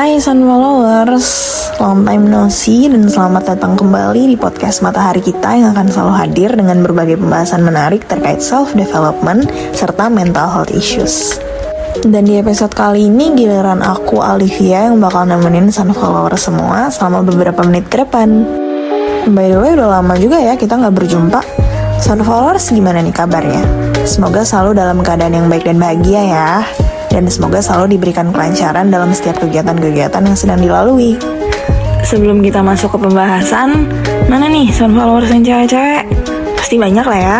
Hai Sun Followers, long time no see dan selamat datang kembali di podcast Matahari kita yang akan selalu hadir dengan berbagai pembahasan menarik terkait self-development serta mental health issues. Dan di episode kali ini giliran aku Olivia yang bakal nemenin Sun Followers semua selama beberapa menit ke depan. By the way udah lama juga ya kita gak berjumpa. Sun Followers gimana nih kabarnya? Semoga selalu dalam keadaan yang baik dan bahagia ya. Dan semoga selalu diberikan kelancaran dalam setiap kegiatan-kegiatan yang sedang dilalui. Sebelum kita masuk ke pembahasan, mana nih Sun Followers yang cewek-cewek? Pasti banyak lah ya.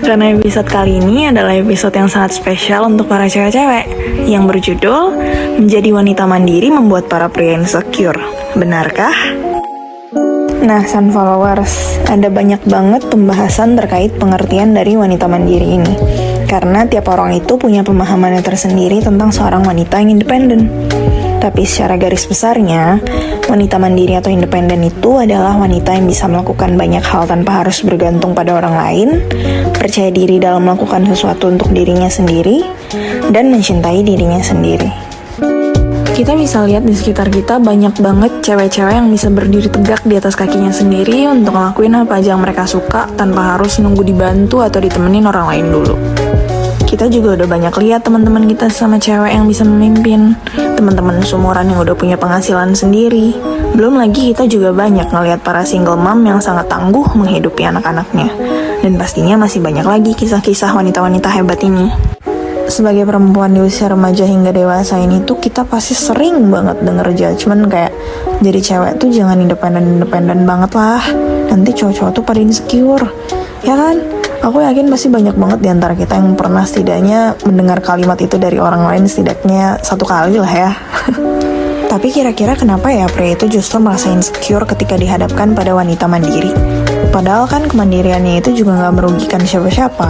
Karena episode kali ini adalah episode yang sangat spesial untuk para cewek-cewek yang berjudul Menjadi Wanita Mandiri Membuat Para Pria Insecure. Benarkah? Nah, Sun Followers, ada banyak banget pembahasan terkait pengertian dari wanita mandiri ini. Karena tiap orang itu punya pemahamannya tersendiri tentang seorang wanita yang independen. Tapi secara garis besarnya, wanita mandiri atau independen itu adalah wanita yang bisa melakukan banyak hal tanpa harus bergantung pada orang lain, percaya diri dalam melakukan sesuatu untuk dirinya sendiri, dan mencintai dirinya sendiri. Kita bisa lihat di sekitar kita banyak banget cewek-cewek yang bisa berdiri tegak di atas kakinya sendiri untuk ngelakuin apa aja yang mereka suka tanpa harus nunggu dibantu atau ditemenin orang lain dulu. Kita juga udah banyak lihat teman-teman kita sama cewek yang bisa memimpin, teman-teman seumuran yang udah punya penghasilan sendiri. Belum lagi kita juga banyak ngelihat para single mom yang sangat tangguh menghidupi anak-anaknya. Dan pastinya masih banyak lagi kisah-kisah wanita-wanita hebat ini. Sebagai perempuan di usia remaja hingga dewasa ini tuh kita pasti sering banget denger judgement kayak jadi cewek tuh jangan independen banget lah, nanti cowok-cowok tuh pada insecure, ya kan? Aku yakin pasti banyak banget di antara kita yang pernah setidaknya mendengar kalimat itu dari orang lain setidaknya satu kali lah ya. Tapi kira-kira kenapa ya pria itu justru merasa insecure ketika dihadapkan pada wanita mandiri? Padahal kan kemandiriannya itu juga gak merugikan siapa-siapa.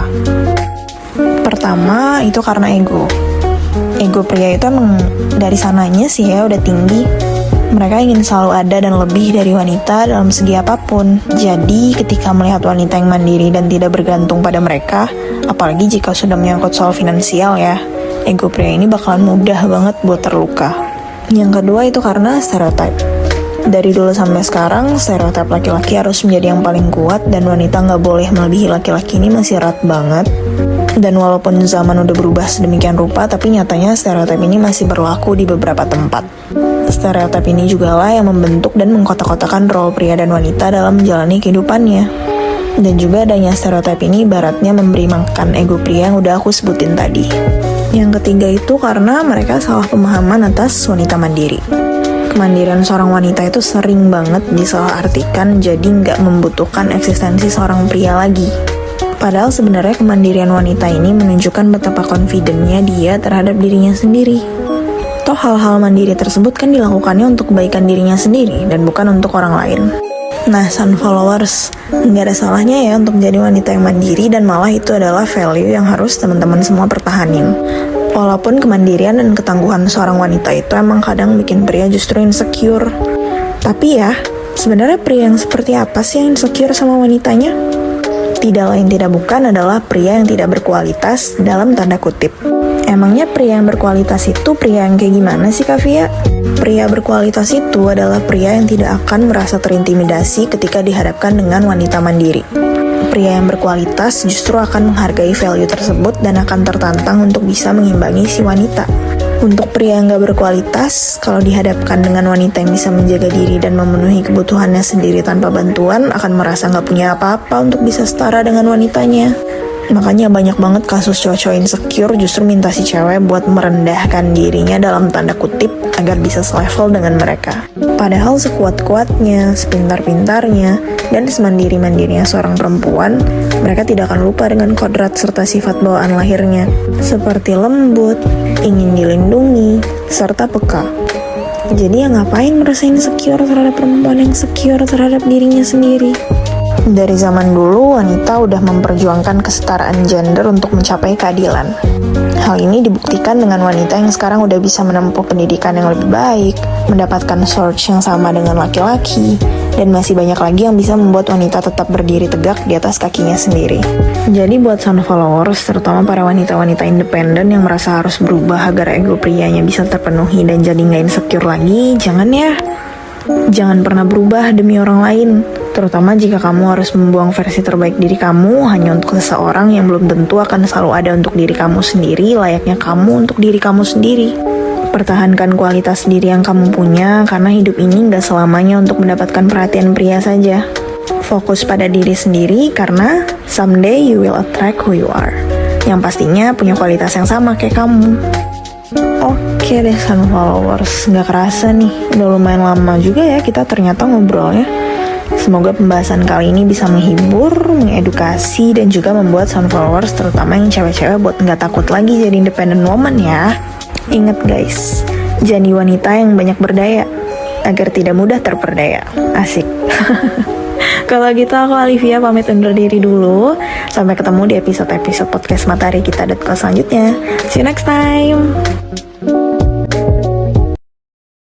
Pertama, itu karena ego. Ego pria itu emang dari sananya sih ya udah tinggi. Mereka ingin selalu ada dan lebih dari wanita dalam segi apapun. Jadi ketika melihat wanita yang mandiri dan tidak bergantung pada mereka, apalagi jika sudah menyangkut soal finansial ya, ego pria ini bakalan mudah banget buat terluka. Yang kedua itu karena stereotype. Dari dulu sampai sekarang, stereotip laki-laki harus menjadi yang paling kuat dan wanita nggak boleh melebihi laki-laki ini masih erat banget. Dan walaupun zaman udah berubah sedemikian rupa, tapi nyatanya stereotip ini masih berlaku di beberapa tempat. Stereotip ini juga lah yang membentuk dan mengkotak-kotakan role pria dan wanita dalam menjalani kehidupannya. Dan juga adanya stereotip ini ibaratnya memberi makan ego pria yang udah aku sebutin tadi. Yang ketiga itu karena mereka salah pemahaman atas wanita mandiri. Kemandirian seorang wanita itu sering banget disalahartikan jadi nggak membutuhkan eksistensi seorang pria lagi. Padahal sebenarnya kemandirian wanita ini menunjukkan betapa confident-nya dia terhadap dirinya sendiri. Toh hal-hal mandiri tersebut kan dilakukannya untuk kebaikan dirinya sendiri dan bukan untuk orang lain. Nah, Sun Followers, nggak ada salahnya ya untuk menjadi wanita yang mandiri dan malah itu adalah value yang harus teman-teman semua pertahanin. Walaupun kemandirian dan ketangguhan seorang wanita itu emang kadang bikin pria justru insecure. Tapi ya, sebenarnya pria yang seperti apa sih yang insecure sama wanitanya? Tidak lain tidak bukan adalah pria yang tidak berkualitas dalam tanda kutip. Emangnya pria yang berkualitas itu pria yang kayak gimana sih Kak Fia? Pria berkualitas itu adalah pria yang tidak akan merasa terintimidasi ketika dihadapkan dengan wanita mandiri. Pria yang berkualitas justru akan menghargai value tersebut dan akan tertantang untuk bisa mengimbangi si wanita. Untuk pria yang gak berkualitas, kalau dihadapkan dengan wanita yang bisa menjaga diri dan memenuhi kebutuhannya sendiri tanpa bantuan, akan merasa gak punya apa-apa untuk bisa setara dengan wanitanya. Makanya banyak banget kasus cowok-cowok insecure justru minta si cewek buat merendahkan dirinya dalam tanda kutip agar bisa selevel dengan mereka. Padahal sekuat-kuatnya, sepintar-pintarnya, dan semandiri-mandirinya seorang perempuan, mereka tidak akan lupa dengan kodrat serta sifat bawaan lahirnya, seperti lembut, ingin dilindungi, serta peka. Jadi ya ngapain merasa insecure terhadap perempuan yang secure terhadap dirinya sendiri? Dari zaman dulu, wanita udah memperjuangkan kesetaraan gender untuk mencapai keadilan. Hal ini dibuktikan dengan wanita yang sekarang udah bisa menempuh pendidikan yang lebih baik, mendapatkan source yang sama dengan laki-laki, dan masih banyak lagi yang bisa membuat wanita tetap berdiri tegak di atas kakinya sendiri. Jadi buat Sun followers, terutama para wanita-wanita independen yang merasa harus berubah agar ego prianya bisa terpenuhi dan jadi nggak insecure lagi, jangan ya. Jangan pernah berubah demi orang lain, terutama jika kamu harus membuang versi terbaik diri kamu hanya untuk seseorang yang belum tentu akan selalu ada untuk diri kamu sendiri, layaknya kamu untuk diri kamu sendiri. Pertahankan kualitas diri yang kamu punya, karena hidup ini gak selamanya untuk mendapatkan perhatian pria saja. Fokus pada diri sendiri, karena someday you will attract who you are, yang pastinya punya kualitas yang sama kayak kamu. Oke deh Sun followers, gak kerasa nih, udah lumayan lama juga ya kita ternyata ngobrolnya. Semoga pembahasan kali ini bisa menghibur, mengedukasi, dan juga membuat Sun followers, terutama yang cewek-cewek, buat gak takut lagi jadi independent woman ya. Ingat guys, jadi wanita yang banyak berdaya, agar tidak mudah terperdaya. Asik. Kalau gitu aku Olivia pamit undur diri dulu. Sampai ketemu di episode-episode podcast matahari kita.co selanjutnya. See you next time.